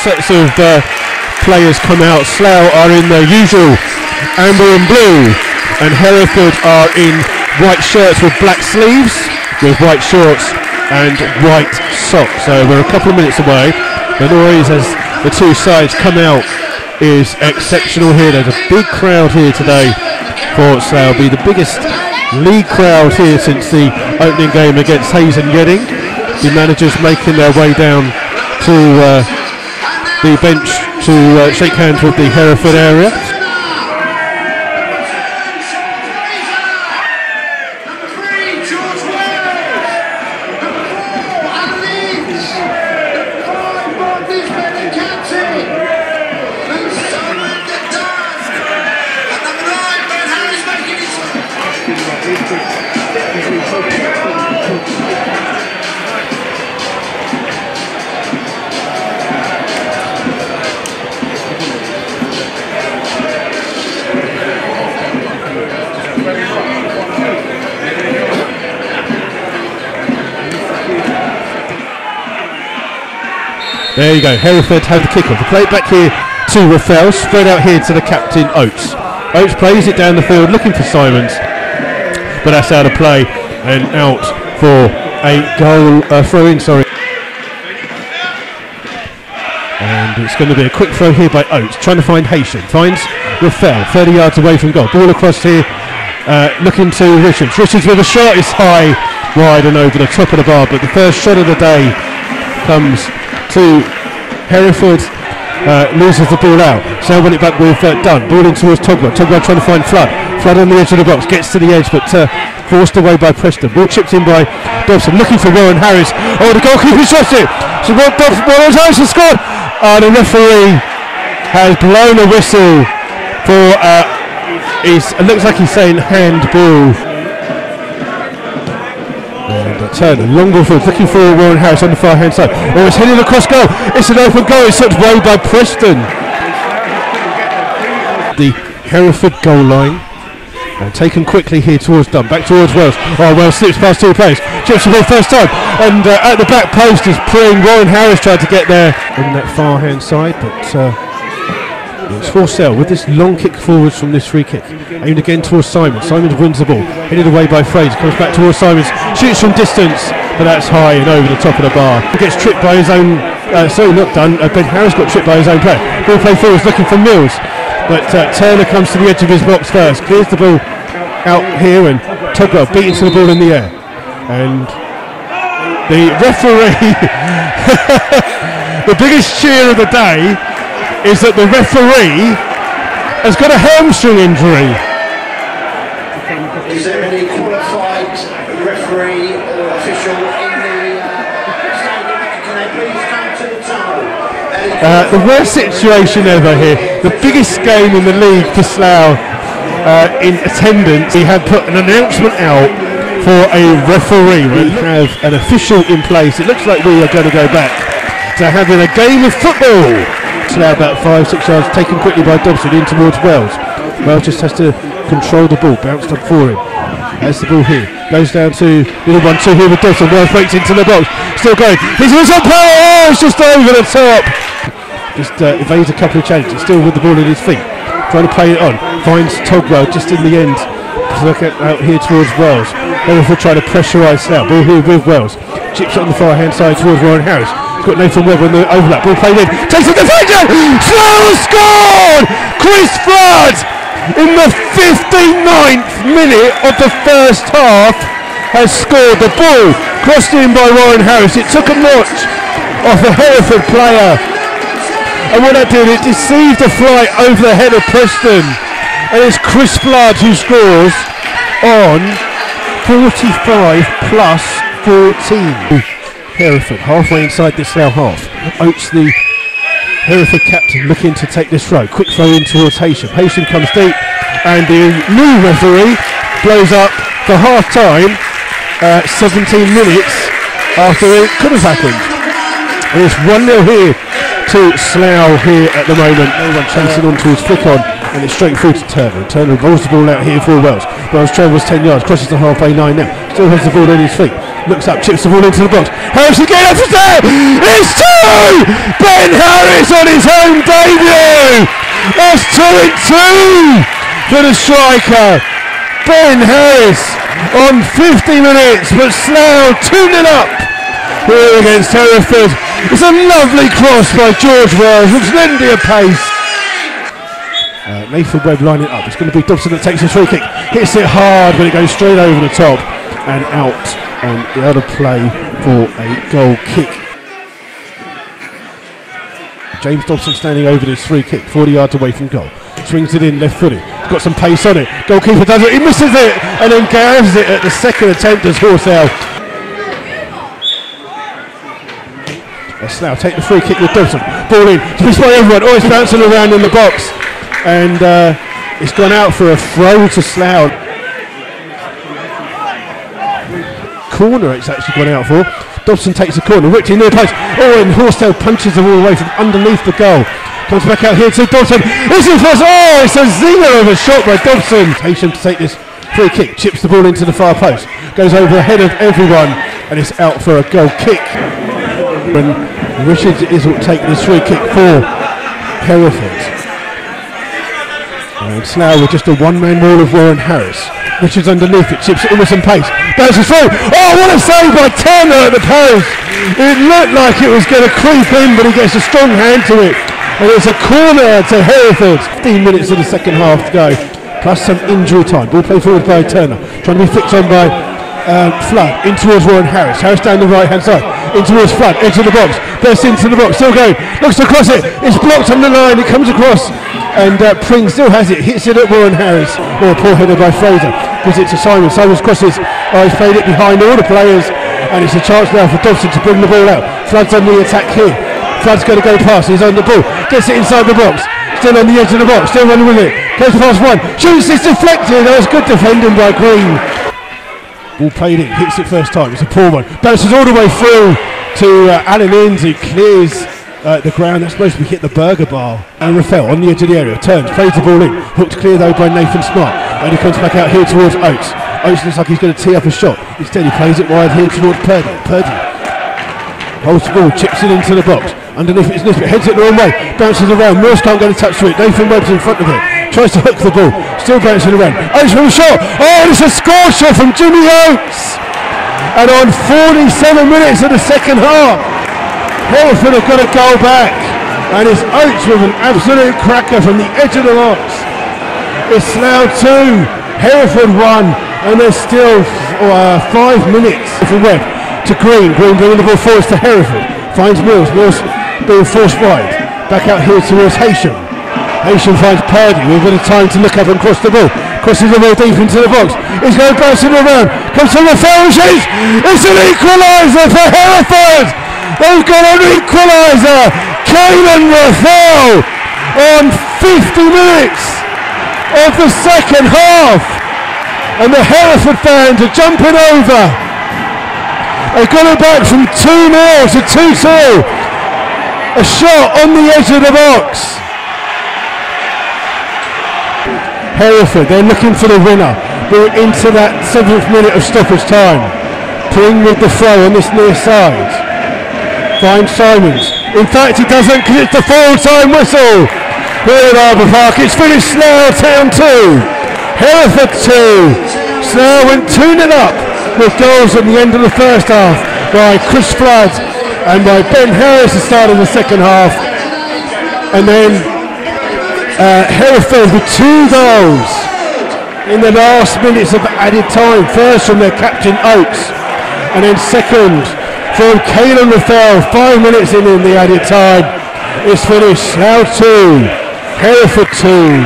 sets of players come out. Slough are in their usual amber and blue, and Hereford are in white shirts with black sleeves, with white shorts and white socks. So we're a couple of minutes away. The noise as the two sides come out is exceptional here. There's a big crowd here today for Slough. It'll be the biggest league crowd here since the opening game against Hayes and Yeading. The managers making their way down to the bench to shake hands with the Hereford area. There you go, Hereford have the kick-off. They play it back here to Rafael, spread out here to the captain, Oates. Oates plays it down the field, looking for Simons, but that's out of play and out for a goal, throw-in, sorry. And it's going to be a quick throw here by Oates, trying to find Haitian. Finds Rafael, 30 yards away from goal. Ball across here, looking to Richards. Richards with a shot, is high, wide and over the top of the bar, but the first shot of the day comes to Hereford, loses the ball out. So win it back with Dunn. Ball in towards Togwell. Togwell trying to find Flood. Flood on the edge of the box, gets to the edge, but forced away by Preston. Ball chipped in by Dobson, looking for Warren Harris. Oh, the goalkeeper shot it. So Warren Harris has scored. The referee has blown a whistle for. It looks like he's saying handball. Turner, long ball forward, looking for Warren Harris on the far hand side. Oh, it's heading across goal. It's an open goal. It's swept away by Preston. The Hereford goal line. And taken quickly here towards Dunn. Back towards Wells. Oh, Wells slips past two players. Chips the ball first time. And at the back post is praying. Warren Harris tried to get there on that far hand side, but it's for Sale with this long kick forwards from this free kick. Aimed again towards Simons. Simons wins the ball. Headed away by Fraser. Comes back towards Simons. Shoots from distance, but that's high and over the top of the bar. He gets tripped by his own. Sorry, not done. Ben Harris got tripped by his own player. Ball play forwards looking for Mills, but Turner comes to the edge of his box first. Clears the ball out here, and Togwell beating to the ball in the air. And the referee, the biggest cheer of the day is that the referee has got a hamstring injury. Is there any qualified referee or official in the stadium? Can they please come to the tunnel? The worst situation ever here. The biggest game in the league for Slough in attendance. We have put an announcement out for a referee. We have an official in place. It looks like we are going to go back to having a game of football. Slough about 5-6 yards, taken quickly by Dobson in towards Wells. Wells just has to control the ball, bounced up for him. There's the ball here, goes down to little 1-2 here with Dobson. Wells breaks into the box, still going. He's on play. Oh, it's just over the top. Just evades a couple of challenges, still with the ball at his feet, trying to play it on. Finds Togwell just in the end. Look out here towards Wells. Hereford trying to pressurise Slough. Ball here with Wells. Chips on the far hand side towards Warren Harris. Got Nathan Webber in the overlap. Ball played in. Takes it to deflection. Slough scored. Chris Flood in the 59th minute of the first half has scored. The ball crossed in by Warren Harris. It took a notch off a Hereford player, and what that did, it deceived a flight over the head of Preston. And it's Chris Flood who scores on 45 plus 14. Hereford halfway inside this Slough half. Oates, the Hereford captain, looking to take this throw. Quick throw in towards Haitian. Haitian comes deep, and the new referee blows up for half time 17 minutes after it could have happened. And it's 1-0 here to Slough here at the moment. No one chasing on towards flick on, and it's straight through to Turner. Turner rolls the ball out here for Wells. Wells travels 10 yards, crosses the halfway line now. Still has the ball on his feet. looks up, chips the ball into the box. Harris again, up to there! It's 2! Ben Harris on his home debut! That's 2-2 for the striker. Ben Harris on 50 minutes, but Slough 2-0 up here against Hereford. It's a lovely cross by George Wells, which lends a pace. Nathan Webb lining up. It's going to be Dobson that takes a free kick. Hits it hard, but it goes straight over the top and out on the other play for a goal kick. James Dobson standing over this free kick, 40 yards away from goal. Swings it in left footed. Got some pace on it. Goalkeeper does it. He misses it and then grabs it at the second attempt as Horsell. Slough take the free kick with Dobson. Ball in. It's by everyone. Oh, it's bouncing around in the box. And it's gone out for a throw to Slough. Corner it's actually gone out for. Dobson takes a corner, whipped in near post. Oh, and Horsell punches the ball away from underneath the goal. Comes back out here to Dobson. This is first. Oh, it's a zinger of a shot by Dobson. Patient to take this free kick. Chips the ball into the far post. Goes over the head of everyone, and it's out for a goal kick. When Richards will take this free kick for Hereford. And Slough with just a one-man wall of Warren Harris. Richards underneath it, chips it in with some pace. Bounces through. Oh, what a save by Turner at the post. It looked like it was going to creep in, but he gets a strong hand to it. And it's a corner to Hereford. 15 minutes of the second half to go, plus some injury time. Ball played forward by Turner, trying to be flicked on by Flood, in towards Warren Harris. Harris down the right-hand side, in towards Flood, into the box, bursts into the box, still going, looks across it, it's blocked on the line, it comes across, and Pring still has it, hits it at Warren Harris. Oh, poor header by Fraser, gives it to Simon. Simon's crosses, he's played it behind all the players, and it's a chance now for Dobson to bring the ball out. Flood's on the attack here. Flood's going to go past, he's on the ball, gets it inside the box, still on the edge of the box, still running with it, goes past one, shoots, it's deflected. That was good defending by Green. Ball played in, hits it first time, it's a poor one, bounces all the way through to Alan Innes, he clears the ground. That's supposed to be hit the burger bar. And Rafael on the edge of the area, turns, plays the ball in, hooked clear though by Nathan Smart, and he comes back out here towards Oates. Oates looks like he's going to tee up a shot, instead he plays it wide here towards Purdy. Holds the ball, chips it into the box, underneath it's Nisbet, heads it the wrong way, bounces around, Morse can't get a touch to it, Nathan Webb's in front of it, tries to hook the ball, still bouncing around, Oates from the shot, oh, it's a score shot from Jimmy Oates! And on 47 minutes of the second half, Hereford have got to go back, and it's Oates with an absolute cracker from the edge of the box. It's Slough 2, Hereford 1, and there's still 5 minutes from Webb to Green bringing the ball forwards to Hereford, finds Mills being forced wide, back out here towards Haysham. Haysham finds Purdy with a bit of time to look up and cross the ball, crosses the ball deep into the box, he's going bouncing around, comes from the foul shoots, it's an equaliser for Hereford! They've got an equaliser! Caelan Rafael on 50 minutes of the second half, and the Hereford fans are jumping over. They've got it back from 2-0 to 2-2. A shot on the edge of the box. Hereford, they're looking for the winner. We're into that 7th minute of stoppage time. Pring with the throw on this near side. Finds Simons. In fact, he doesn't, because it's the full-time whistle. Here at Arbor Park, it's finished. Slough Town 2, Hereford 2. Slough went 2-0 up with goals at the end of the first half by Chris Flood and by Ben Harris at the start of the second half. And then Hereford with 2 goals in the last minutes of added time. First from their captain Oates, and then second from Caelan Rafael. 5 minutes in the added time. It's finished. Slough 2, Hereford 2.